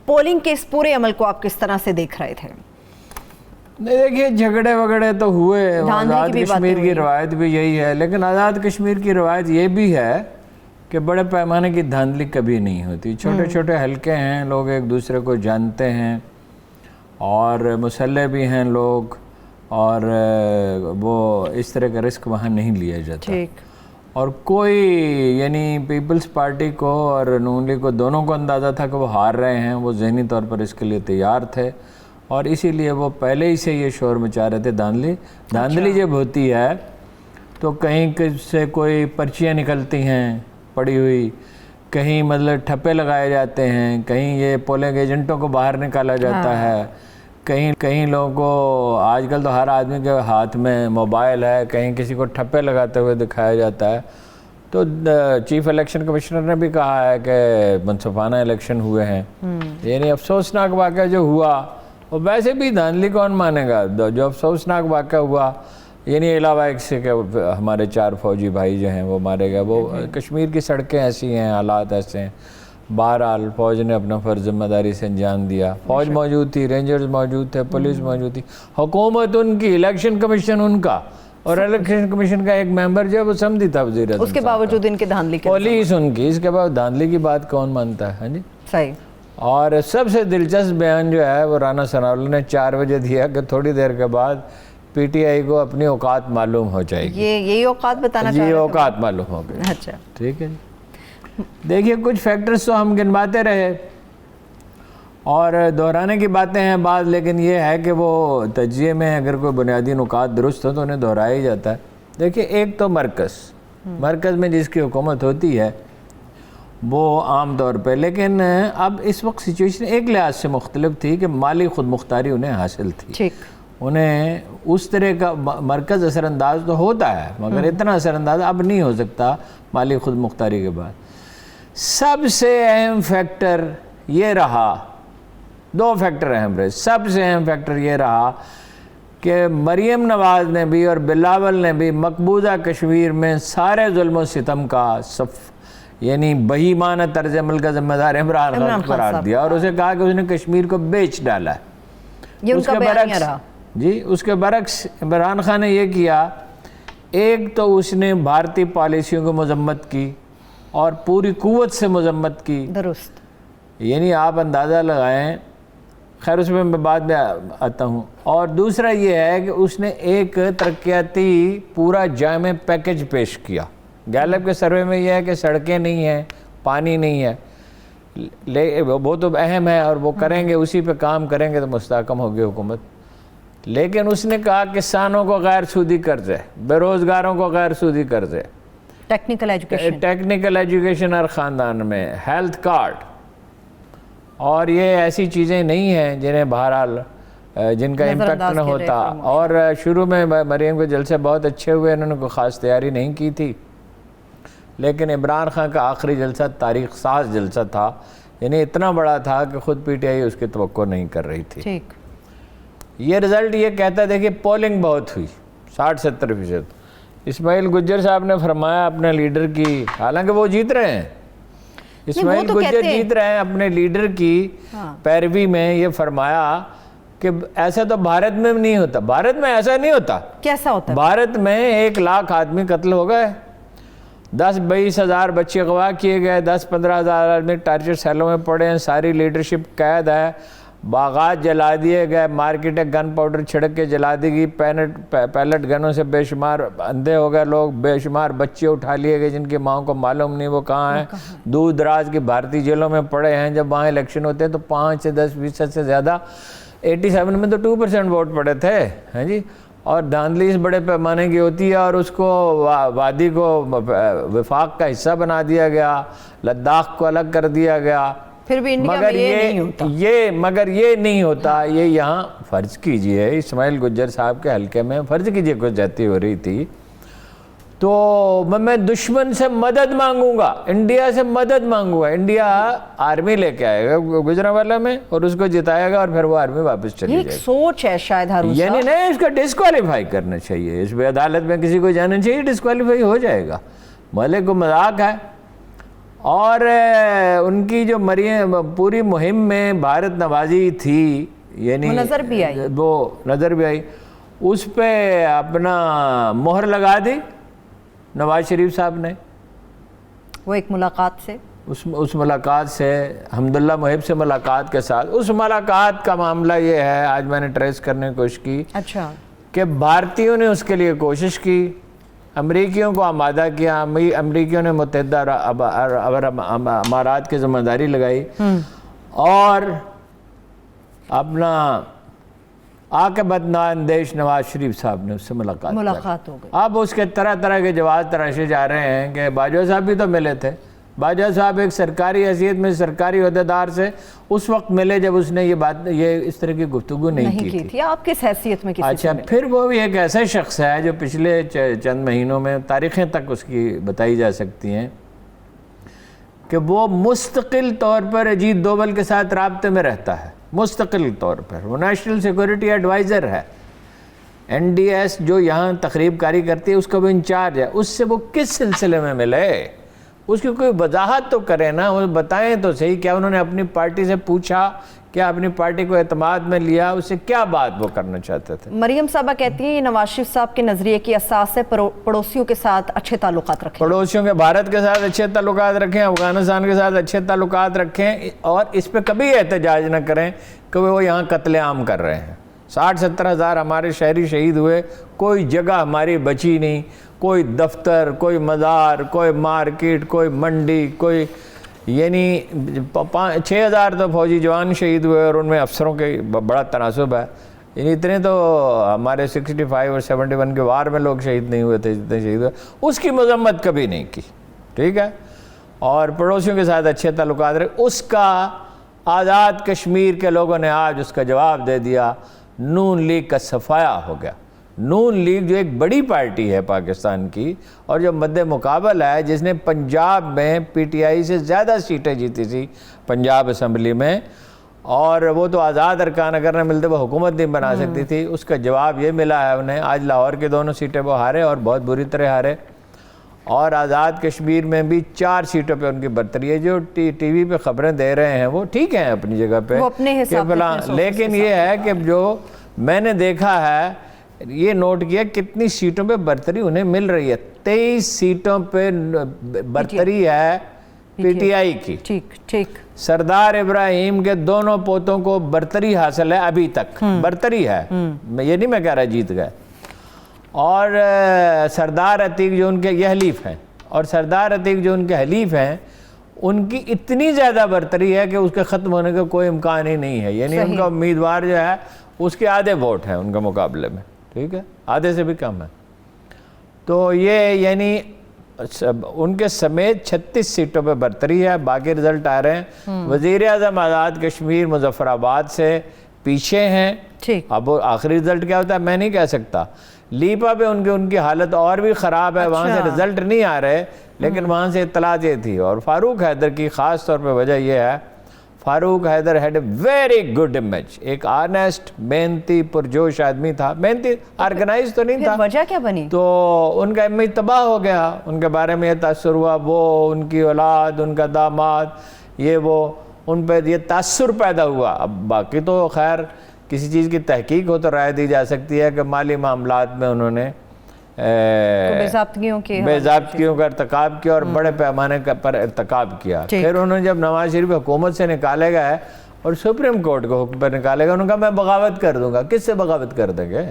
Polling کے اس پورے عمل کو آپ کس طرح سے دیکھ رہے تھے؟ نہیں دیکھیے جھگڑے وگڑے تو ہوئے، آزاد کشمیر کی روایت بھی یہی ہے، لیکن آزاد کشمیر کی روایت یہ بھی ہے کہ بڑے پیمانے کی دھاندلی کبھی نہیں ہوتی. چھوٹے چھوٹے حلقے ہیں، لوگ ایک دوسرے کو جانتے ہیں اور مسلح بھی ہیں لوگ، اور وہ اس طرح کا رسک وہاں نہیں لیا جاتا. اور کوئی یعنی پیپلز پارٹی کو اور نون لیگ کو دونوں کو اندازہ تھا کہ وہ ہار رہے ہیں، وہ ذہنی طور پر اس کے لیے تیار تھے، اور اسی لیے وہ پہلے ہی سے یہ شور مچا رہے تھے. دھاندلی جب ہوتی ہے تو کہیں سے کوئی پرچیاں نکلتی ہیں پڑی ہوئی، کہیں مطلب ٹھپے لگائے جاتے ہیں، کہیں یہ پولنگ ایجنٹوں کو باہر نکالا جاتا ہے، کہیں لوگوں کو، آج کل تو ہر آدمی کے ہاتھ میں موبائل ہے، کہیں کسی کو ٹھپے لگاتے ہوئے دکھایا جاتا ہے. تو چیف الیکشن کمشنر نے بھی کہا ہے کہ منصفانہ الیکشن ہوئے ہیں. یعنی افسوسناک واقعہ جو ہوا، اور ویسے بھی دھاندلی کون مانے گا، جو افسوسناک واقعہ ہوا، یعنی علاوہ ایک سے کہ ہمارے 4 فوجی بھائی جو ہیں وہ مارے گئے. وہ کشمیر کی سڑکیں ایسی ہیں، حالات ایسے ہیں. بہرحال فوج نے اپنا فرض ذمہ داری سے انجام دیا. فوج موجود تھی، رینجرز موجود تھے، پولیس موجود تھی، حکومت ان کی، الیکشن کمیشن ان کا، اور الیکشن کمیشن کا ایک ممبر جو ہے وہ سمدھی تھا وزیر اعظم، اس کے باوجود ان کے دھاندلی کے پولیس ان کی، اس کے بعد دھاندلی کی بات کون مانتا ہے؟ ہاں جی صحیح. اور سب سے دلچسپ بیان جو ہے وہ رانا ثناءاللہ نے 4 بجے دیا کہ تھوڑی دیر کے بعد پی ٹی آئی کو اپنی اوقات معلوم ہو جائے گی. یہی اوقات بتانا چاہ رہے یہ اوقات معلوم ہو گئی. اچھا ٹھیک ہے. دیکھیے کچھ فیکٹرز تو ہم گنواتے رہے اور دہرانے کی باتیں ہیں بعض، لیکن یہ ہے کہ وہ تجزیے میں اگر کوئی بنیادی نکات درست ہو تو انہیں دہرایا ہی جاتا ہے. دیکھیے ایک تو مرکز میں جس کی حکومت ہوتی ہے وہ عام طور پہ، لیکن اب اس وقت سچویشن ایک لحاظ سے مختلف تھی کہ مالی خود مختاری انہیں حاصل تھی. انہیں اس طرح کا مرکز اثر انداز تو ہوتا ہے مگر اتنا اثر انداز اب نہیں ہو سکتا مالی خود مختاری کے بعد. سب سے اہم فیکٹر یہ رہا، 2 فیکٹر اہم رہے. سب سے اہم فیکٹر یہ رہا کہ مریم نواز نے بھی اور بلاول نے بھی مقبوضہ کشمیر میں سارے ظلم و ستم کا یعنی بہیمانہ طرز عمل کا ذمہ دار عمران خان قرار دیا، اور اسے کہا کہ اس نے کشمیر کو بیچ ڈالا ہے. یہ ان کا بیانیہ رہا. جی اس کے برعکس عمران خان نے یہ کیا، ایک تو اس نے بھارتی پالیسیوں کو مذمت کی اور پوری قوت سے مذمت کی. درست. یعنی آپ اندازہ لگائیں، خیر اس میں بعد میں آتا ہوں. اور دوسرا یہ ہے کہ اس نے ایک ترقیاتی پورا جامع پیکج پیش کیا. گیلپ کے سروے میں یہ ہے کہ سڑکیں نہیں ہیں، پانی نہیں ہے، وہ تو اہم ہے اور وہ کریں گے، اسی پہ کام کریں گے تو مستحکم ہوگی حکومت. لیکن اس نے کہا کسانوں کو غیر سودی قرضے، بے روزگاروں کو غیر سودی قرضے، ٹیکنیکل ایجوکیشن ہر خاندان میں، ہیلتھ کارڈ، اور یہ ایسی چیزیں نہیں ہیں جنہیں بہرحال جن کا امپیکٹ نہ ہوتا. اور شروع میں مریم کے جلسے بہت اچھے ہوئے، انہوں نے کوئی خاص تیاری نہیں کی تھی، لیکن عمران خان کا آخری جلسہ تاریخ ساز جلسہ تھا. یعنی اتنا بڑا تھا کہ خود پی ٹی آئی اس کی توقع نہیں کر رہی تھی. یہ رزلٹ یہ کہتا ہے، دیکھیں پولنگ بہت ہوئی، 60-70%. اسماعیل گجر صاحب نے فرمایا اپنے لیڈر کی، حالانکہ وہ جیت رہے ہیں، اسماعیل گجر جیت رہے ہیں، اپنے لیڈر کی پیروی میں یہ فرمایا کہ ایسا تو بھارت میں نہیں ہوتا. بھارت میں ایسا نہیں ہوتا. کیسا ہوتا؟ بھارت میں 1 لاکھ آدمی قتل ہو گئے، 10-20 ہزار بچے اغوا کیے گئے، 10-15 ہزار آدمی ٹارچر سیلوں میں پڑے ہیں، ساری لیڈرشپ قید ہے، باغات جلا دیے گئے، مارکیٹیں گن پاؤڈر چھڑک کے جلا دی گئی، پیلٹ گنوں سے بے شمار اندھے ہو گئے لوگ، بے شمار بچے اٹھا لیے گئے جن کی ماؤں کو معلوم نہیں وہ کہاں ہیں، دور دراز کی بھارتی جیلوں میں پڑے ہیں. جب وہاں الیکشن ہوتے ہیں تو 5 سے 10% سے زیادہ، 87 میں تو 2% ووٹ پڑے تھے. ہاں جی. اور دھاندلی اس بڑے پیمانے کی ہوتی ہے اور اس کو وادی کو وفاق کا حصہ بنا دیا گیا، لداخ کو الگ کر دیا گیا. پھر بھی انڈیا میں یہ نہیں ہوتا. مگر یہ نہیں ہوتا. یہ یہاں فرض کیجئے اسماعیل گجر صاحب کے حلقے میں فرض کیجئے کچھ جاتی ہو رہی تھی تو میں دشمن سے مدد مانگوں گا، انڈیا سے مدد مانگوں گا. انڈیا آرمی لے کے آئے گا گجرانوالہ میں اور اس کو جتائے گا اور پھر وہ آرمی واپس چلی جائے گی. ایک سوچ ہے شاید ہارون صاحب. یعنی نہیں، اس کو ڈسکوالیفائی کرنا چاہیے، اس پہ عدالت میں کسی کو جانا چاہیے، ڈسکوالیفائی ہو جائے گا. ملک کو مذاق ہے. اور ان کی جو پوری مہم میں بھارت نوازی تھی، یعنی وہ نظر بھی آئی، اس پہ اپنا مہر لگا دی نواز شریف صاحب نے، وہ ایک ملاقات سے، اس ملاقات سے، حمداللہ محب سے ملاقات کے ساتھ، اس ملاقات کا معاملہ یہ ہے، آج میں نے ٹریس کرنے کی کوشش کی اچھا، کہ بھارتیوں نے اس کے لیے کوشش کی، امریکیوں کو آمادہ کیا، امریکیوں نے متحدہ عرب امارات کی ذمہ داری لگائی، اور اپنا عاقبت نااندیش نواز شریف صاحب نے اس سے ملاقات ہو گئی۔ اب اس کے طرح طرح کے جواز تراشے جا رہے ہیں کہ باجوہ صاحب بھی تو ملے تھے، باجوہ صاحب ایک سرکاری حیثیت میں سرکاری عہدیدار سے اس وقت ملے جب اس نے یہ اس طرح کی گفتگو نہیں کی تھی۔ آپ کس حیثیت میں کسی اچھا، پھر وہ بھی ایک ایسا شخص ہے جو پچھلے چند مہینوں میں تاریخیں تک اس کی بتائی جا سکتی ہیں کہ وہ مستقل طور پر اجیت دوول کے ساتھ رابطے میں رہتا ہے، مستقل طور پر۔ وہ نیشنل سیکورٹی ایڈوائزر ہے، این ڈی ایس جو یہاں تقریب کاری کرتی ہے اس کا وہ انچارج ہے۔ اس سے وہ کس سلسلے میں ملے، اس کی کوئی وضاحت تو کرے نا، وہ بتائیں تو صحیح، کیا انہوں نے اپنی پارٹی سے پوچھا، کیا اپنی پارٹی کو اعتماد میں لیا، اس سے کیا بات وہ کرنا چاہتے تھے؟ مریم صاحبہ کہتی ہیں یہ نواز شریف صاحب کے نظریے کی اساس ہے پڑوسیوں کے ساتھ اچھے تعلقات رکھیں، پڑوسیوں کے، بھارت کے ساتھ اچھے تعلقات رکھیں، افغانستان کے ساتھ اچھے تعلقات رکھیں، اور اس پہ کبھی احتجاج نہ کریں کہ وہ یہاں قتل عام کر رہے ہیں۔ 60-70 ہزار ہمارے شہری شہید ہوئے، کوئی جگہ ہماری بچی نہیں، کوئی دفتر، کوئی مزار، کوئی مارکیٹ، کوئی منڈی، کوئی، یعنی 6,000 تو فوجی جوان شہید ہوئے اور ان میں افسروں کے بڑا تناسب ہے، یعنی اتنے تو ہمارے 65 اور 71 کے وار میں لوگ شہید نہیں ہوئے تھے جتنے شہید ہوئے، اس کی مذمت کبھی نہیں کی، ٹھیک ہے؟ اور پڑوسیوں کے ساتھ اچھے تعلقات رکھے، اس کا آزاد کشمیر کے لوگوں نے آج اس کا جواب دے دیا، نون لیگ کا صفایا ہو گیا۔ نون لیگ جو ایک بڑی پارٹی ہے پاکستان کی اور جو مد مقابل ہے، جس نے پنجاب میں پی ٹی آئی سے زیادہ سیٹیں جیتی تھی پنجاب اسمبلی میں، اور وہ تو آزاد ارکان اگر نہ ملتے وہ حکومت نہیں بنا سکتی تھی، اس کا جواب یہ ملا ہے انہیں۔ آج لاہور کی 2 سیٹیں وہ ہارے اور بہت بری طرح ہارے، اور آزاد کشمیر میں بھی 4 سیٹوں پہ ان کی برتری ہے۔ جو ٹی وی پہ خبریں دے رہے ہیں وہ ٹھیک ہیں اپنی جگہ پہ، لیکن یہ ہے کہ جو میں نے دیکھا ہے، یہ نوٹ کیا کتنی سیٹوں پہ برتری انہیں مل رہی ہے۔ 23 سیٹوں پہ برتری ہے پی ٹی آئی کی، ٹھیک، سردار ابراہیم کے دونوں پوتوں کو برتری حاصل ہے، ابھی تک برتری ہے، یہ نہیں میں کہہ رہا جیت گئے۔ اور سردار عتیق جو ان کے یہ حلیف ہیں، اور سردار عتیق جو ان کے حلیف ہیں، ان کی اتنی زیادہ برتری ہے کہ اس کے ختم ہونے کا کوئی امکان ہی نہیں ہے، یعنی ان کا امیدوار جو ہے اس کے آدھے ووٹ ہیں ان کے مقابلے میں، ٹھیک ہے، آدھے سے بھی کم ہے۔ تو یہ یعنی ان کے سمیت 36 سیٹوں پہ برتری ہے، باقی رزلٹ آ رہے ہیں۔ وزیر اعظم آزاد کشمیر مظفر آباد سے پیچھے ہیں، اب آخری رزلٹ کیا ہوتا ہے میں نہیں کہہ سکتا۔ لیپا پہ ان کی حالت اور بھی خراب ہے، وہاں سے رزلٹ نہیں آ رہے، لیکن وہاں سے اطلاع یہ تھی۔ اور فاروق حیدر کی خاص طور پہ وجہ یہ ہے، Farooq Haider had a very good image, ایک آنیسٹ، محنتی، پرجوش آدمی تھا، محنتی، آرگنائز تو نہیں تھا، وجہ کیا بنی؟ تو ان کا امیج تباہ ہو گیا، ان کے بارے میں یہ تاثر ہوا، وہ ان کی اولاد، ان کا داماد، یہ وہ، ان پہ یہ تاثر پیدا ہوا۔ اب باقی تو خیر کسی چیز کی تحقیق ہو تو رائے دی جا سکتی ہے کہ مالی معاملات میں انہوں نے بے ضابطگیوں کا ارتکاب کیا اور بڑے پیمانے پر ارتکاب کیا۔ پھر انہوں نے جب نواز شریف حکومت سے نکالے گئے اور سپریم کورٹ کے حکم پر نکالے گئے، انہوں نے کہا میں بغاوت کر دوں گا۔ کس سے بغاوت کر دیں گے؟